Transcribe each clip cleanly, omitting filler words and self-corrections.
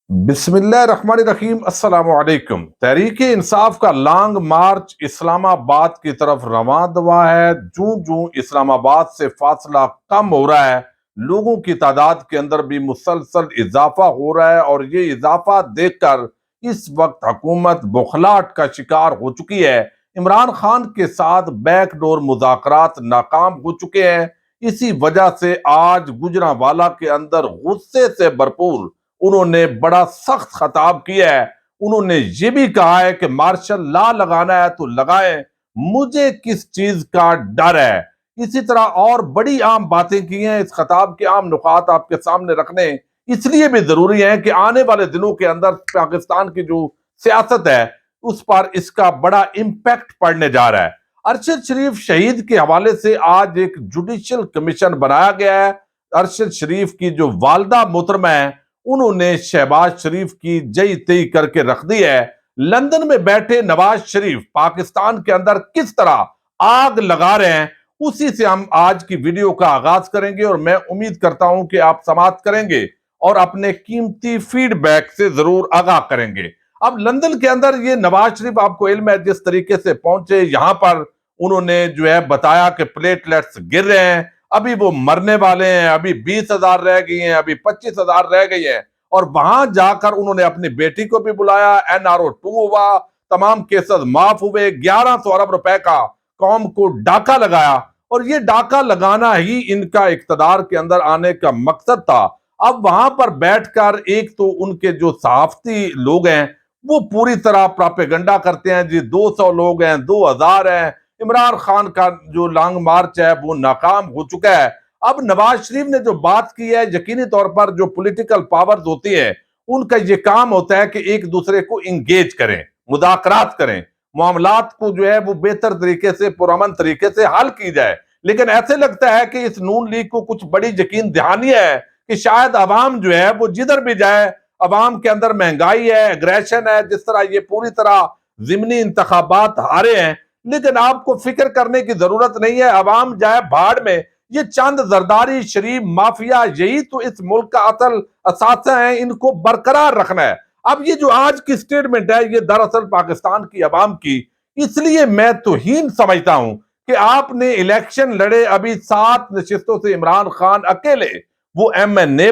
بسم اللہ الرحمن الرحیم۔ السلام علیکم۔ تحریک انصاف کا لانگ مارچ اسلام آباد کی طرف رواں دوا ہے۔ جوں اسلام آباد سے فاصلہ کم ہو رہا ہے، لوگوں کی تعداد کے اندر بھی مسلسل اضافہ ہو رہا ہے، اور یہ اضافہ دیکھ کر اس وقت حکومت بخلاہٹ کا شکار ہو چکی ہے۔ عمران خان کے ساتھ بیک ڈور مذاکرات ناکام ہو چکے ہیں۔ اسی وجہ سے آج گوجرانوالہ کے اندر غصے سے بھرپور انہوں نے بڑا سخت خطاب کیا ہے۔ انہوں نے یہ بھی کہا ہے کہ مارشل لا لگانا ہے تو لگائیں، مجھے کس چیز کا ڈر ہے۔ اسی طرح اور بڑی عام باتیں کی ہیں۔ اس خطاب کے عام نکات آپ کے سامنے رکھنے اس لیے بھی ضروری ہیں کہ آنے والے دنوں کے اندر پاکستان کی جو سیاست ہے اس پر اس کا بڑا امپیکٹ پڑنے جا رہا ہے۔ ارشد شریف شہید کے حوالے سے آج ایک جوڈیشل کمیشن بنایا گیا ہے۔ ارشد شریف کی جو والدہ محترمہ ہیں، انہوں نے شہباز شریف کی جئی تئی کر کے رکھ دی ہے۔ لندن میں بیٹھے نواز شریف پاکستان کے اندر کس طرح آگ لگا رہے ہیں، اسی سے ہم آج کی ویڈیو کا آغاز کریں گے، اور میں امید کرتا ہوں کہ آپ سماعت کریں گے اور اپنے قیمتی فیڈ بیک سے ضرور آگاہ کریں گے۔ اب لندن کے اندر یہ نواز شریف، آپ کو علم ہے جس طریقے سے پہنچے یہاں پر، انہوں نے بتایا کہ پلیٹلیٹس گر رہے ہیں، ابھی وہ مرنے والے ہیں، ابھی 20,000 رہ گئی ہیں، ابھی 25,000 رہ گئی ہیں۔ اور وہاں جا کر انہوں نے اپنی بیٹی کو بھی بلایا، NRO 2 ہوا، تمام کیسز معاف ہوئے، 1100 ارب روپے کا قوم کو ڈاکہ لگایا، اور یہ ڈاکہ لگانا ہی ان کا اقتدار کے اندر آنے کا مقصد تھا۔ اب وہاں پر بیٹھ کر ایک تو ان کے جو صحافتی لوگ ہیں وہ پوری طرح پراپیگنڈا کرتے ہیں، جی 200 لوگ ہیں، 2000 ہیں، عمران خان کا جو لانگ مارچ ہے وہ ناکام ہو چکا ہے۔ اب نواز شریف نے جو بات کی ہے، یقینی طور پر جو پولیٹیکل پاورز ہوتی ہے ان کا یہ کام ہوتا ہے کہ ایک دوسرے کو انگیج کریں، مذاکرات کریں، معاملات کو وہ بہتر طریقے سے، پرامن طریقے سے حل کی جائے۔ لیکن ایسے لگتا ہے کہ اس نون لیگ کو کچھ بڑی یقین دہانی ہے کہ شاید عوام وہ جدھر بھی جائے، عوام کے اندر مہنگائی ہے، اگریشن ہے، جس طرح یہ پوری طرح ضمنی انتخابات ہارے ہیں، لیکن آپ کو فکر کرنے کی ضرورت نہیں ہے، عوام جائے بھاڑ میں، یہ چند زرداری شریف مافیا یہی تو اس ملک کا اصل اثاثہ ہیں، ان کو برقرار رکھنا ہے۔ اب یہ جو آج کی سٹیٹمنٹ ہے یہ دراصل پاکستان کی عوام کی، اس لیے میں توہین سمجھتا ہوں کہ آپ نے الیکشن لڑے، ابھی 7 نشستوں سے عمران خان اکیلے وہ MNA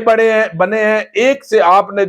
بنے ہیں، ایک سے آپ نے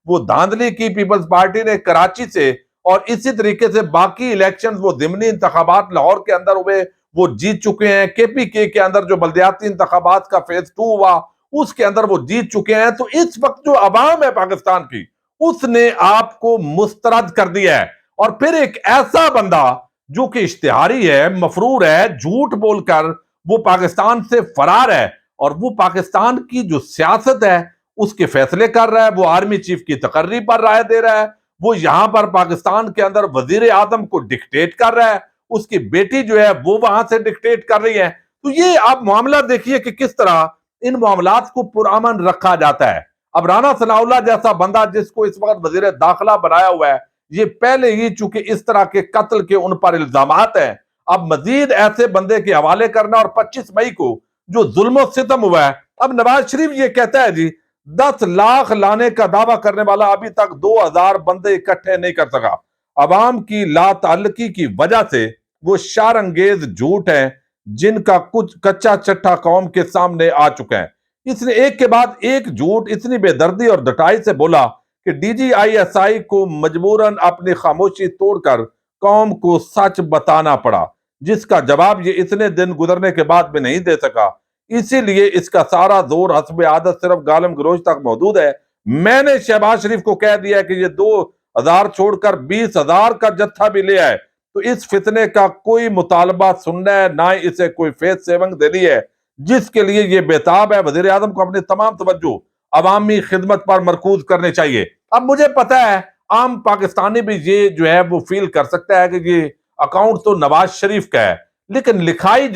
وہ دھاندلی کی پیپلز پارٹی نے کراچی سے، اور اسی طریقے سے باقی الیکشن وہ ضمنی انتخابات لاہور کے اندر ہوئے وہ جیت چکے ہیں۔ KPK کے اندر جو بلدیاتی انتخابات کا فیز 2 ہوا اس کے اندر وہ جیت چکے ہیں۔ تو اس وقت جو عوام ہے پاکستان کی، اس نے آپ کو مسترد کر دیا ہے، اور پھر ایک ایسا بندہ جو کہ اشتہاری ہے، مفرور ہے، جھوٹ بول کر وہ پاکستان سے فرار ہے، اور وہ پاکستان کی جو سیاست ہے اس کے فیصلے کر رہا ہے، وہ آرمی چیف کی تقرری پر رائے دے رہا ہے، وہ یہاں پر پاکستان کے اندر وزیر اعظم کو ڈکٹیٹ کر رہا ہے، اس کی بیٹی وہ وہاں سے ڈکٹیٹ کر رہی ہے۔ تو یہ آپ معاملہ دیکھیے کہ کس طرح ان معاملات کو پرامن رکھا جاتا ہے۔ اب رانا ثناء اللہ جیسا بندہ جس کو اس وقت وزیر داخلہ بنایا ہوا ہے، یہ پہلے ہی چونکہ اس طرح کے قتل کے ان پر الزامات ہیں، اب مزید ایسے بندے کے حوالے کرنا، اور 25 مئی کو جو ظلم و ستم ہوا ہے، اب نواز شریف یہ کہتا ہے 10 لاکھ لانے کا دعویٰ کرنے والا ابھی تک 2000 بندے اکٹھے نہیں کر سکا۔ عوام کی لا تعلقی کی وجہ سے وہ شرانگیز جھوٹ ہیں جن کا کچھ کچا چٹھا قوم کے سامنے آ چکا ہے۔ اس نے ایک کے بعد ایک جھوٹ اتنی بے دردی اور ڈٹائی سے بولا کہ DGISI کو مجبوراً اپنی خاموشی توڑ کر قوم کو سچ بتانا پڑا، جس کا جواب یہ اتنے دن گزرنے کے بعد بھی نہیں دے سکا۔ اسی لیے اس کا سارا زور حسب عادت صرف گالم گلوچ تک محدود ہے۔ میں نے شہباز شریف کو کہہ دیا کہ یہ 2000 چھوڑ کر 20,000 کا جتھا بھی لے آئے تو اس فتنے کا کوئی مطالبہ سننا ہے، نہ ہی اسے کوئی فیس سیونگ دینی ہے، جس کے لیے یہ بےتاب ہے۔ وزیر اعظم کو اپنی تمام توجہ عوامی خدمت پر مرکوز کرنی چاہیے۔ اب مجھے پتا ہے عام پاکستانی بھی یہ وہ فیل کر سکتا ہے کہ یہ اکاؤنٹ تو نواز شریف کا ہے، لیکن لکھائی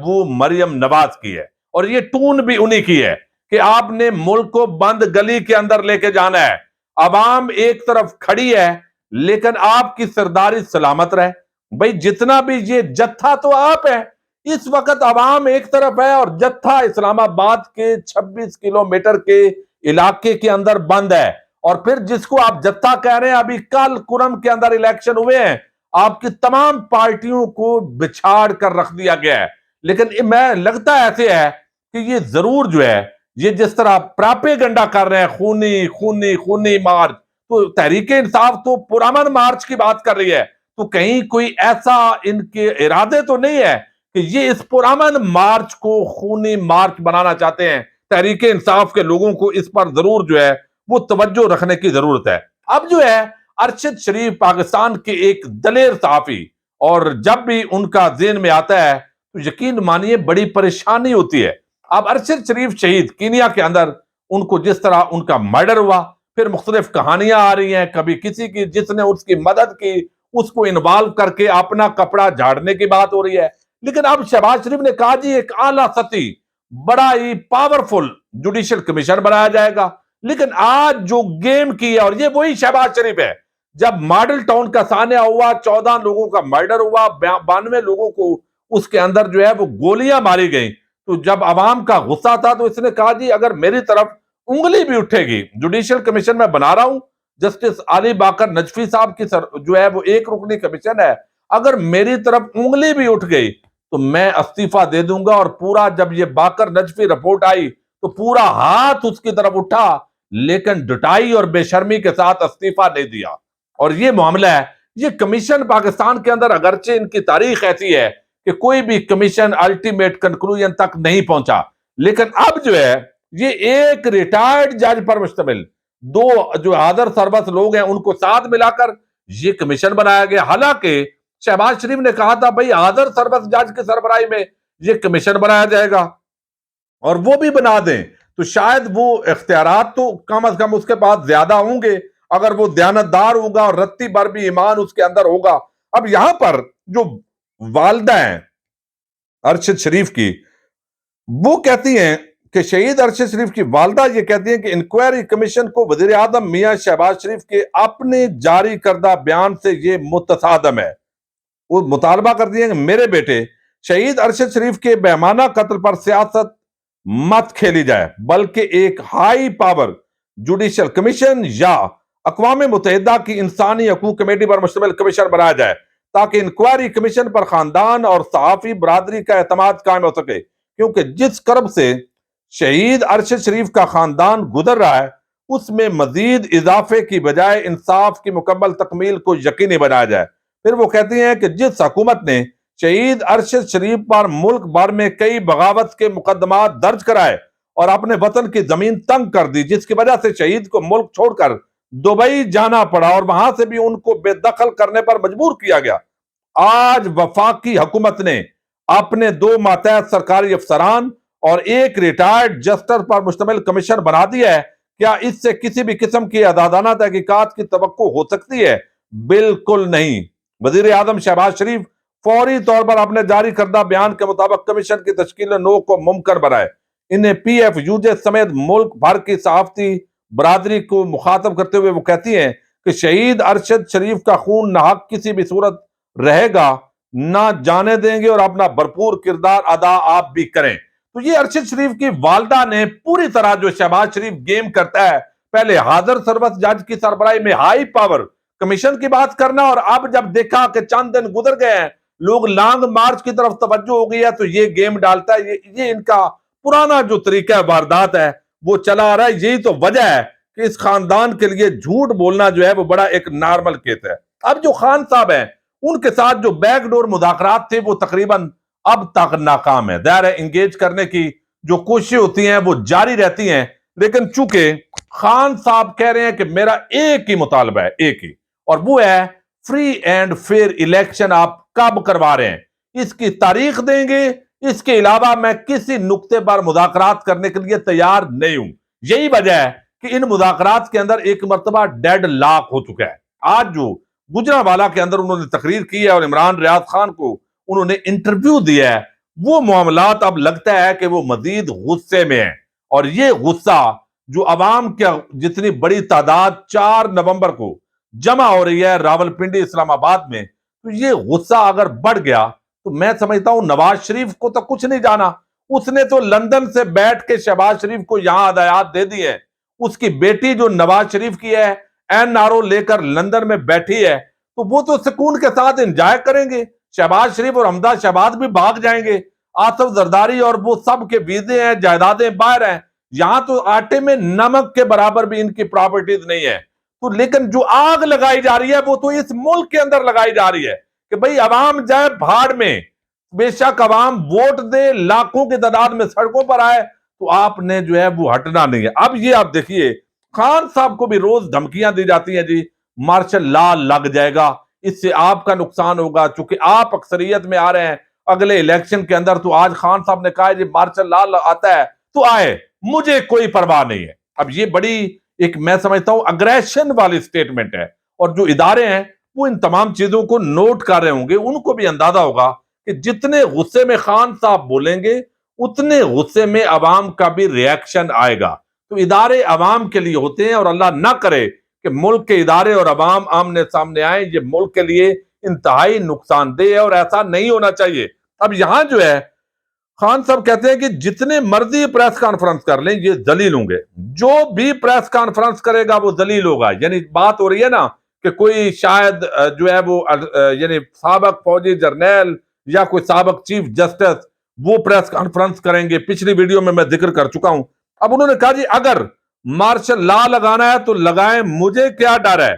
وہ مریم نواز کی ہے، اور یہ ٹون بھی انہی کی ہے کہ آپ نے ملک کو بند گلی کے اندر لے کے جانا ہے۔ عوام ایک طرف کھڑی ہے لیکن آپ کی سرداری سلامت رہے۔ بھئی جتنا بھی یہ جتھا تو آپ ہے، اس وقت عوام ایک طرف ہے اور جتھا اسلام آباد کے 26 کلومیٹر کے علاقے کے اندر بند ہے، اور پھر جس کو آپ جتھا کہہ رہے ہیں، ابھی کل کرم کے اندر الیکشن ہوئے ہیں، آپ کی تمام پارٹیوں کو بچھاڑ کر رکھ دیا گیا ہے. لیکن میں لگتا ایسے ہے کہ یہ ضرور جو ہے، یہ جس طرح پراپیگنڈا کر رہے ہیں، خونی خونی خونی مارچ، تو تحریک انصاف تو پرامن مارچ کی بات کر رہی ہے. تو کہیں کوئی ایسا ان کے ارادے تو نہیں ہے کہ یہ اس پرامن مارچ کو خونی مارچ بنانا چاہتے ہیں؟ تحریک انصاف کے لوگوں کو اس پر ضرور جو ہے وہ توجہ رکھنے کی ضرورت ہے. اب جو ہے ارشد شریف پاکستان کے ایک دلیر صحافی، اور جب بھی ان کا ذہن میں آتا ہے تو یقین مانیے بڑی پریشانی ہوتی ہے. اب ارشد شریف شہید کینیا کے اندر ان کو جس طرح ان کا مرڈر ہوا، پھر مختلف کہانیاں آ رہی ہیں، کبھی کسی کی جس نے اس کی مدد کی اس کو انوالو کر کے اپنا کپڑا جھاڑنے کی بات ہو رہی ہے. لیکن اب شہباز شریف نے کہا جی ایک اعلیٰ سطحی بڑا ہی پاورفل جوڈیشل کمیشن بنایا جائے گا. لیکن آج جو گیم کی ہے، اور یہ وہی شہباز شریف ہے، جب ماڈل ٹاؤن کا سانحہ ہوا، 14 لوگوں کا مرڈر ہوا، 92 لوگوں کو اس کے اندر جو ہے وہ گولیاں ماری گئیں، تو جب عوام کا غصہ تھا تو اس نے کہا جی اگر میری طرف انگلی بھی اٹھے گی، جوڈیشل کمیشن میں بنا رہا ہوں، جسٹس علی باقر نجفی صاحب کی جو ہے وہ ایک رکنی کمیشن ہے، اگر میری طرف انگلی بھی اٹھ گئی تو میں استعفیٰ دے دوں گا. اور پورا جب یہ باقر نجفی رپورٹ آئی تو پورا ہاتھ اس کی طرف اٹھا، لیکن ڈٹائی اور بے شرمی کے ساتھ استعفیٰ نہیں دیا. اور یہ معاملہ ہے، یہ کمیشن پاکستان کے اندر اگرچہ ان کی تاریخ ایسی ہے کہ کوئی بھی کمیشن الٹیمیٹ کنکلوژن تک نہیں پہنچا، لیکن اب جو ہے یہ ایک ریٹائرڈ جج پر مشتمل دو جو حاضر سربست لوگ ہیں ان کو ساتھ ملا کر یہ کمیشن بنایا گیا. حالانکہ شہباز شریف نے کہا تھا بھائی حاضر سربست جج کی سربراہی میں یہ کمیشن بنایا جائے گا، اور وہ بھی بنا دیں تو شاید وہ اختیارات تو کم از کم اس کے پاس زیادہ ہوں گے اگر وہ دیانتدار ہوگا اور رتی بھر بھی ایمان اس کے اندر ہوگا. اب یہاں پر جو والدہ ہیں ارشد شریف کی، وہ کہتی ہیں کہ شہید ارشد شریف کی والدہ یہ کہتی ہیں کہ انکوائری کمیشن کو وزیر اعظم میاں شہباز شریف کے اپنے جاری کردہ بیان سے یہ متصادم ہے. وہ مطالبہ کرتی ہیں کہ میرے بیٹے شہید ارشد شریف کے بےمانہ قتل پر سیاست مت کھیلی جائے، بلکہ ایک ہائی پاور جوڈیشل کمیشن یا اقوام متحدہ کی انسانی حقوق کمیٹی پر مشتمل کمیشن بنایا جائے تاکہ انکوائری کمیشن پر خاندان اور صحافی برادری کا اعتماد قائم ہو سکے. کیونکہ جس کرب سے شہید ارشد شریف کا خاندان گزر رہا ہے اس میں مزید اضافے کی بجائے انصاف کی مکمل تکمیل کو یقینی بنایا جائے. پھر وہ کہتی ہیں کہ جس حکومت نے شہید ارشد شریف پر ملک بھر میں کئی بغاوت کے مقدمات درج کرائے اور اپنے وطن کی زمین تنگ کر دی، جس کی وجہ سے شہید کو ملک چھوڑ کر دبئی جانا پڑا اور وہاں سے بھی ان کو بے دخل کرنے پر مجبور کیا گیا، آج وفاقی حکومت نے اپنے 2 ماتحت سرکاری افسران اور ایک ریٹائرڈ جسٹس پر مشتمل کمیشن بنا دیا ہے. کیا اس سے کسی بھی قسم کی عدالتانہ تحقیقات کی توقع ہو سکتی ہے؟ بالکل نہیں. وزیر اعظم شہباز شریف فوری طور پر اپنے جاری کردہ بیان کے مطابق کمیشن کی تشکیل نو کو ممکن بنائے. انہیں پی ایف یو جے سمیت ملک بھر کی صحافتی برادری کو مخاطب کرتے ہوئے وہ کہتی ہیں کہ شہید ارشد شریف کا خون ناحق کسی بھی صورت رہے گا نہ جانے دیں گے، اور اپنا بھرپور کردار ادا آپ بھی کریں. تو یہ ارشد شریف کی والدہ نے پوری طرح جو شہباز شریف گیم کرتا ہے، پہلے حاضر سربست جج کی سربراہی میں ہائی پاور کمیشن کی بات کرنا، اور اب جب دیکھا کہ چند دن گزر گئے ہیں لوگ لانگ مارچ کی طرف توجہ ہو گئی ہے تو یہ گیم ڈالتا ہے. یہ ان کا پرانا جو طریقہ واردات ہے وہ چلا آ رہا ہے. یہی تو وجہ ہے کہ اس خاندان کے لیے جھوٹ بولنا جو ہے وہ بڑا ایک نارمل کیس ہے. اب جو خان صاحب ہیں ان کے ساتھ جو بیک ڈور مذاکرات تھے وہ تقریباً اب تک ناکام ہے. ظاہر ہے انگیج کرنے کی جو کوششیں ہوتی ہیں وہ جاری رہتی ہیں، لیکن چونکہ خان صاحب کہہ رہے ہیں کہ میرا ایک ہی مطالبہ ہے، ایک ہی، اور وہ ہے فری اینڈ فیئر الیکشن. آپ کب کروا رہے ہیں، اس کی تاریخ دیں گے، اس کے علاوہ میں کسی نقطے پر مذاکرات کرنے کے لیے تیار نہیں ہوں. یہی وجہ ہے کہ ان مذاکرات کے اندر ایک مرتبہ ڈیڈ لاک ہو چکا ہے. آج جو گجرانوالہ کے اندر انہوں نے تقریر کی ہے اور عمران ریاض خان کو انہوں نے انٹرویو دیا ہے، وہ معاملات اب لگتا ہے کہ وہ مزید غصے میں ہیں. اور یہ غصہ جو عوام کے جتنی بڑی تعداد 4 نومبر کو جمع ہو رہی ہے راولپنڈی اسلام آباد میں، تو یہ غصہ اگر بڑھ گیا تو میں سمجھتا ہوں نواز شریف کو تو کچھ نہیں جانا. اس نے تو لندن سے بیٹھ کے شہباز شریف کو یہاں ہدایات دے دی ہیں. اس کی بیٹی جو نواز شریف کی ہے NRO لے کر لندن میں بیٹھی ہے، تو وہ تو سکون کے ساتھ انجوائے کریں گے. شہباز شریف اور حمزہ شہباز بھی بھاگ جائیں گے. آصف زرداری اور وہ سب کے ویزے ہیں، جائیدادیں باہر ہیں. یہاں تو آٹے میں نمک کے برابر بھی ان کی پراپرٹیز نہیں ہے. تو لیکن جو آگ لگائی جا رہی ہے وہ تو اس ملک کے اندر لگائی جا رہی ہے کہ بھئی عوام جائے بھاڑ میں. بے شک عوام ووٹ دے، لاکھوں کی تعداد میں سڑکوں پر آئے، تو آپ نے جو ہے وہ ہٹنا نہیں ہے. اب یہ آپ دیکھیے خان صاحب کو بھی روز دھمکیاں دی جاتی ہیں، جی مارشل لا لگ جائے گا، اس سے آپ کا نقصان ہوگا چونکہ آپ اکثریت میں آ رہے ہیں اگلے الیکشن کے اندر. تو آج خان صاحب نے کہا ہے جی مارشل لا آتا ہے تو آئے، مجھے کوئی پرواہ نہیں ہے. اب یہ بڑی ایک میں سمجھتا ہوں اگریشن والی سٹیٹمنٹ ہے، اور جو ادارے ہیں وہ ان تمام چیزوں کو نوٹ کر رہے ہوں گے. ان کو بھی اندازہ ہوگا کہ جتنے غصے میں خان صاحب بولیں گے اتنے غصے میں عوام کا بھی ریاکشن آئے گا. تو ادارے عوام کے لیے ہوتے ہیں، اور اللہ نہ کرے کہ ملک کے ادارے اور عوام آمنے سامنے آئیں. یہ ملک کے لیے انتہائی نقصان دہ ہے اور ایسا نہیں ہونا چاہیے. اب یہاں جو ہے خان صاحب کہتے ہیں کہ جتنے مرضی پریس کانفرنس کر لیں یہ ذلیل ہوں گے، جو بھی پریس کانفرنس کرے گا وہ ذلیل ہوگا. یعنی بات ہو رہی ہے نا کہ کوئی شاید جو ہے وہ یعنی سابق فوجی جرنیل یا کوئی سابق چیف جسٹس وہ پریس کانفرنس کریں گے. پچھلی ویڈیو میں ذکر کر چکا ہوں. اب انہوں نے کہا جی اگر مارشل لا لگانا ہے تو لگائیں، مجھے کیا ڈر ہے.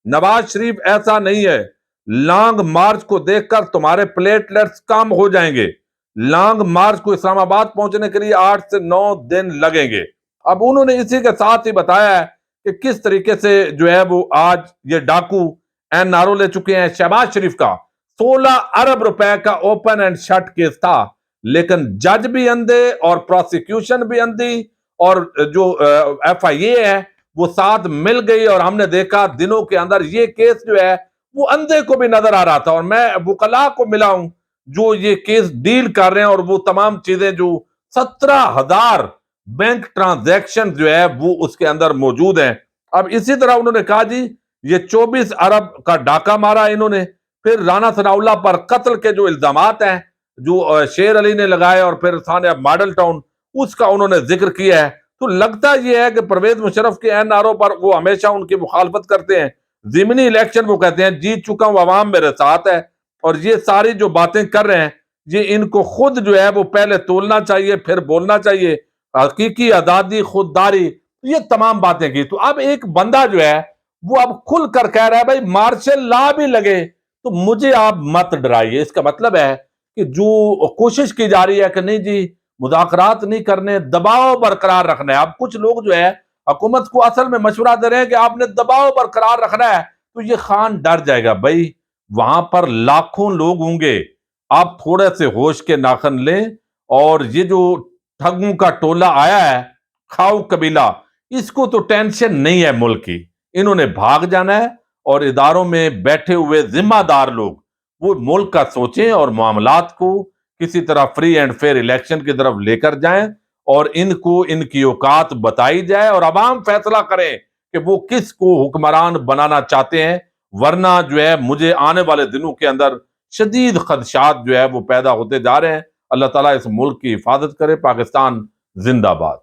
نواز شریف ایسا نہیں ہے، لانگ مارچ کو دیکھ کر تمہارے پلیٹلیٹس کم ہو جائیں گے. لانگ مارچ کو اسلام آباد پہنچنے کے لیے 8 سے 9 دن لگیں گے. اب انہوں نے اسی کے ساتھ ہی بتایا ہے کہ کس طریقے سے جو ہے وہ آج یہ ڈاکو NRO لے چکے ہیں. شہباز شریف کا 16 ارب روپے کا اوپن اینڈ شٹ کیس تھا، لیکن جج بھی اندھے اور پروسیکیوشن بھی اندھی، اور جو FIA ہے وہ ساتھ مل گئی، اور ہم نے دیکھا دنوں کے اندر یہ کیس جو ہے وہ اندھے کو بھی نظر آ رہا تھا. اور میں وکلاء کو ملا ہوں جو یہ کیس ڈیل کر رہے ہیں، اور وہ تمام چیزیں جو 17,000 بینک ٹرانزیکشن جو ہے وہ اس کے اندر موجود ہیں. اب اسی طرح انہوں نے کہا جی یہ 24 ارب کا ڈاکہ مارا انہوں نے. پھر رانا ثناء اللہ پر قتل کے جو الزامات ہیں جو شیر علی نے لگائے، اور پھر تھانے ماڈل ٹاؤن اس کا انہوں نے ذکر کیا ہے. تو لگتا یہ ہے کہ پرویز مشرف کے NRO پر وہ ہمیشہ ان کی مخالفت کرتے ہیں. ضمنی الیکشن وہ کہتے ہیں جیت چکا ہوں، عوام میرے ساتھ ہے. اور یہ ساری جو باتیں کر رہے ہیں یہ ان کو خود جو ہے وہ پہلے تولنا چاہیے پھر بولنا چاہیے. حقیقی آزادی، خودداری، یہ تمام باتیں کی. تو اب ایک بندہ جو ہے وہ اب کھل کر کہہ رہا ہے بھائی مارشل لا بھی لگے تو مجھے آپ مت ڈرائیے. اس کا مطلب ہے کہ جو کوشش کی جا رہی ہے کہ نہیں جی مذاکرات نہیں کرنے، دباؤ برقرار رکھنا ہے. اب کچھ لوگ جو ہے حکومت کو اصل میں مشورہ دے رہے ہیں کہ آپ نے دباؤ برقرار رکھنا ہے. تو یہ خان ڈر جائے گا بھائی وہاں پر لاکھوں لوگ ہوں گے، آپ تھوڑے سے ہوش کے ناخن لیں. اور یہ جو ٹھگوں کا ٹولہ آیا ہے کھاؤ قبیلہ، اس کو تو ٹینشن نہیں ہے ملک کی. انہوں نے بھاگ جانا ہے، اور اداروں میں بیٹھے ہوئے ذمہ دار لوگ وہ ملک کا سوچیں اور معاملات کو کسی طرح فری اینڈ فیئر الیکشن کی طرف لے کر جائیں، اور ان کو ان کی اوقات بتائی جائے اور عوام فیصلہ کریں کہ وہ کس کو حکمران بنانا چاہتے ہیں. ورنہ جو ہے مجھے آنے والے دنوں کے اندر شدید خدشات جو ہے وہ پیدا ہوتے جا رہے ہیں. اللہ تعالیٰ اس ملک کی حفاظت کرے. پاکستان زندہ باد.